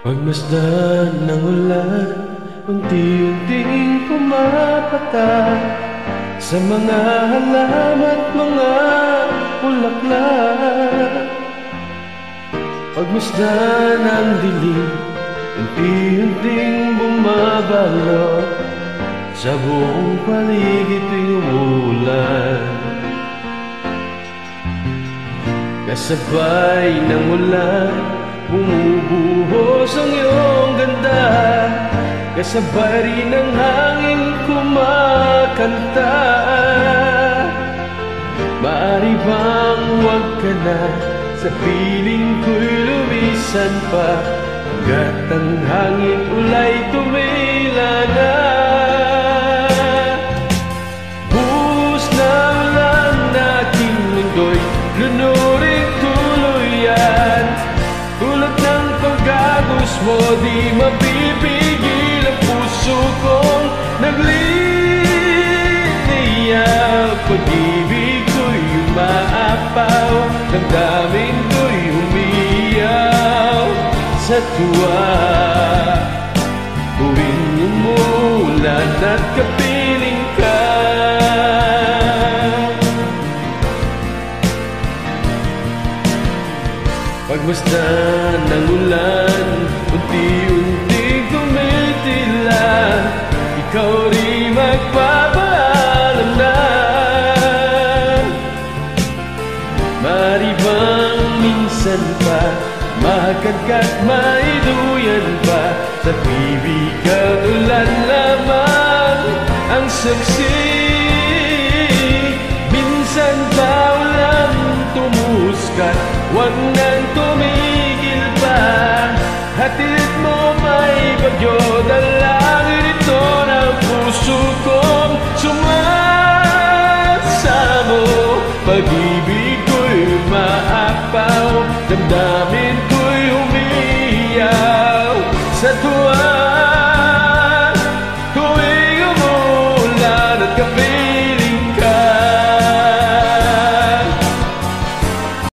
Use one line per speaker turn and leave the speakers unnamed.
Pagmasdan ng ulan, unti-unting pumapatak sa mga halaman at mga bulaklak. Pagmasdan ng dilim, unti-unting bumabalot sa buong paligid tuwing umulan. Kasabay ng ulan, bumubuhos ang iyong ganda. Kasabay rin ng hangin kumakanta. Maaari bang huwag ka na sa piling ko'y lumisan pa, hanggat ang hangin ulay tumila na. Buhos na ulan na aking mundo'y lunuring tuluyan. Tulad ng pagkagos mo, di mapipigil ang puso kong nagliliyaw. Pag-ibig ko'y umaapaw, damdamin ko'y umiyaw sa tuwa. Tuwing umulan at kapiling ka, pagmasdan ng ulan, unti-unti tumitila. Ikaw rin magpapaalam na. Maaari bang minsan pa mahagad ka't maiduyan pa, sa pibig ang ulan lamang ang saksi. Minsan pa ulan tumuskat, huwag nang tumigil pa. Hatid mo may bagyo, dalangin ito ng puso kong sumasamo. Pag-ibig ko'y maapaw, damdamin ko'y umiyaw sa tuwa.